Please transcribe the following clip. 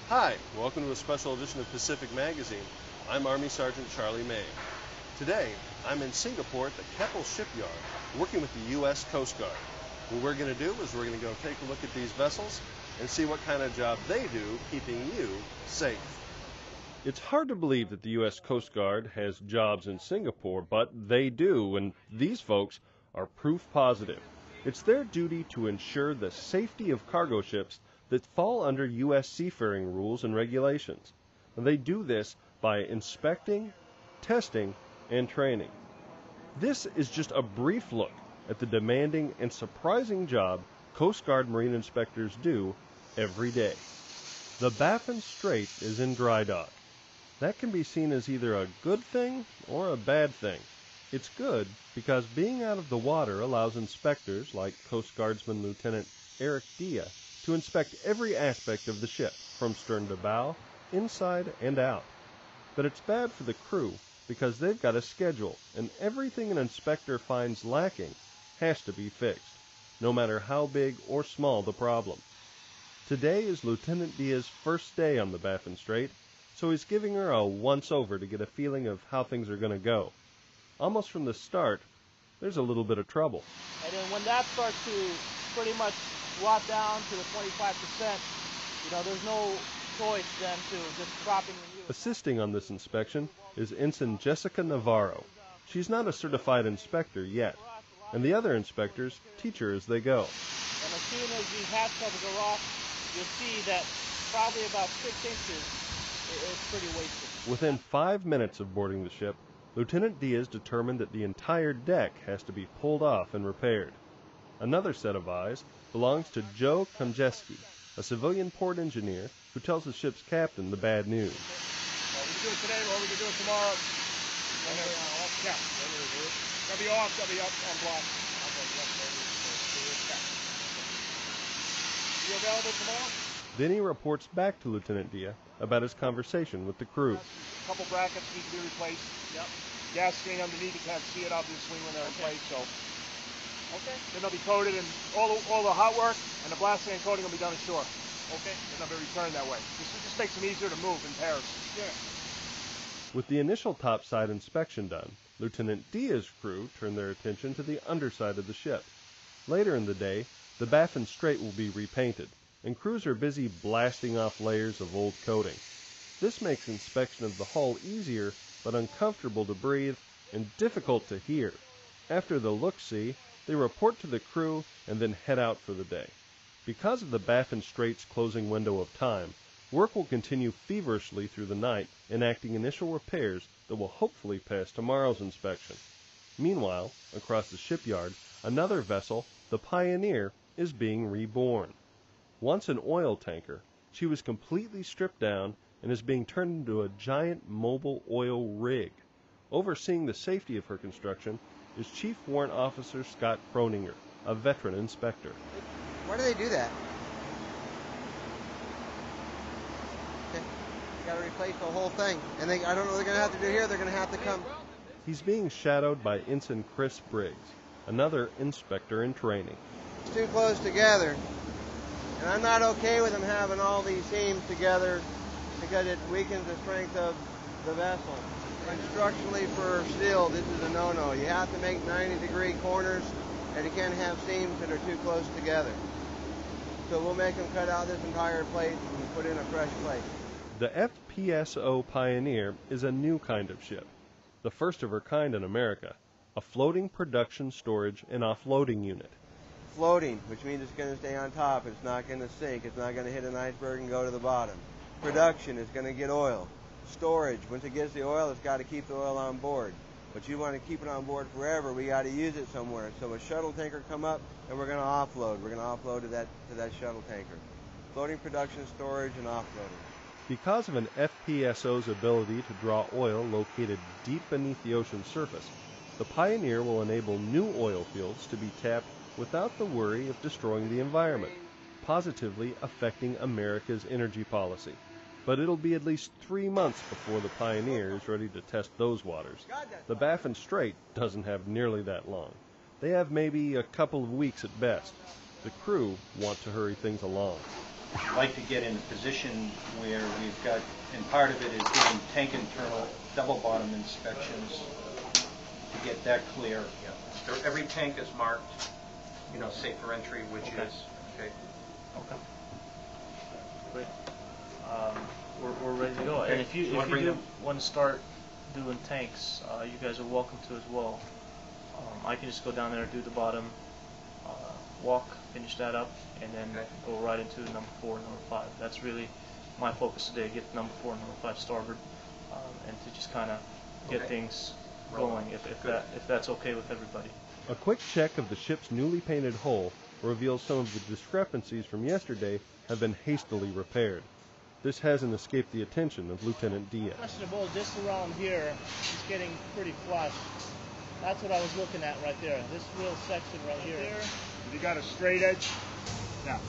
Hi, welcome to a special edition of Pacific Magazine. I'm Army Sergeant Charlie May. Today, I'm in Singapore at the Keppel Shipyard, working with the U.S. Coast Guard. What we're going to do is we're going to go take a look at these vessels and see what kind of job they do keeping you safe. It's hard to believe that the U.S. Coast Guard has jobs in Singapore, but they do, and these folks are proof positive. It's their duty to ensure the safety of cargo ships that fall under U.S. seafaring rules and regulations. And they do this by inspecting, testing, and training. This is just a brief look at the demanding and surprising job Coast Guard Marine inspectors do every day. The Baffin Strait is in dry dock. That can be seen as either a good thing or a bad thing. It's good because being out of the water allows inspectors like Coast Guardsman Lieutenant Eric Dia to inspect every aspect of the ship, from stern to bow, inside and out. But it's bad for the crew because they've got a schedule, and everything an inspector finds lacking has to be fixed, no matter how big or small the problem. Today is Lieutenant Dia's first day on the Baffin Strait, so he's giving her a once-over to get a feeling of how things are going to go. Almost from the start, there's a little bit of trouble. And then when that starts to pretty much drop down to the 25%, there's no choice then to just dropping the use. Assisting on this inspection is Ensign Jessica Navarro. She's not a certified inspector yet, and the other inspectors teach her as they go. And as soon as the hatch covers are off, you'll see that probably about 6 inches is pretty wasted. Within 5 minutes of boarding the ship, Lieutenant Diaz determined that the entire deck has to be pulled off and repaired. Another set of eyes belongs to Joe Konjeski, a civilian port engineer who tells the ship's captain the bad news. We can do it today, or we can do it tomorrow. Yeah, they'll be off, they'll be up on block. You available tomorrow? Then he reports back to Lieutenant Dia about his conversation with the crew. A couple brackets need to be replaced. Yep. Gas screen underneath, you can't see it obviously when they're in place, so. Okay. Then they'll be coated, and all the hot work and the blasting and coating will be done ashore. Okay. Then they'll be returned that way. This just makes them easier to move in pairs. Yeah. With the initial topside inspection done, Lieutenant Dia's crew turned their attention to the underside of the ship. Later in the day, the Baffin Strait will be repainted, and crews are busy blasting off layers of old coating. This makes inspection of the hull easier, but uncomfortable to breathe and difficult to hear. After the look-see, they report to the crew and then head out for the day. Because of the Baffin Strait's closing window of time, work will continue feverishly through the night, enacting initial repairs that will hopefully pass tomorrow's inspection. Meanwhile, across the shipyard, another vessel, the Pioneer, is being reborn. Once an oil tanker, she was completely stripped down and is being turned into a giant mobile oil rig. Overseeing the safety of her construction is Chief Warrant Officer Scott Croninger, a veteran inspector. Why do they do that? Okay. Got to replace the whole thing. And I don't know what they're going to have to do here. They're going to have to come. He's being shadowed by Ensign Chris Briggs, another inspector in training. It's too close together. And I'm not okay with them having all these seams together because it weakens the strength of the vessel. Structurally for steel, this is a no-no. You have to make 90-degree corners, and you can't have seams that are too close together. So we'll make them cut out this entire plate and put in a fresh plate. The FPSO Pioneer is a new kind of ship, the first of her kind in America, a floating production, storage, and offloading unit. Floating, which means it's going to stay on top. It's not going to sink. It's not going to hit an iceberg and go to the bottom. Production is going to get oil. Storage, once it gets the oil, it's got to keep the oil on board. But you want to keep it on board forever, we got to use it somewhere. So a shuttle tanker come up, and we're going to offload. We're going to offload to that shuttle tanker. Floating production, storage, and offloading. Because of an FPSO's ability to draw oil located deep beneath the ocean's surface, the Pioneer will enable new oil fields to be tapped without the worry of destroying the environment, positively affecting America's energy policy. But it'll be at least 3 months before the Pioneer is ready to test those waters. The Baffin Strait doesn't have nearly that long. They have maybe a couple of weeks at best. The crew want to hurry things along. like to get in a position where we've got, and part of it is doing tank internal double bottom inspections to get that clear. So every tank is marked, you know, safe for entry, which Okay. is, okay. Okay. Great. We're ready to go. And if you want to start doing tanks, you guys are welcome to as well. I can just go down there, do the bottom, walk, finish that up, and then go right into number 4 and number 5. That's really my focus today, get number 4 and number 5 starboard, and to just kind of get things going, if that's okay with everybody. A quick check of the ship's newly painted hull reveals some of the discrepancies from yesterday have been hastily repaired. This hasn't escaped the attention of Lieutenant Diaz. Questionable, just around here, it's getting pretty flush. That's what I was looking at right there. This real section right here. If you got a straight edge, now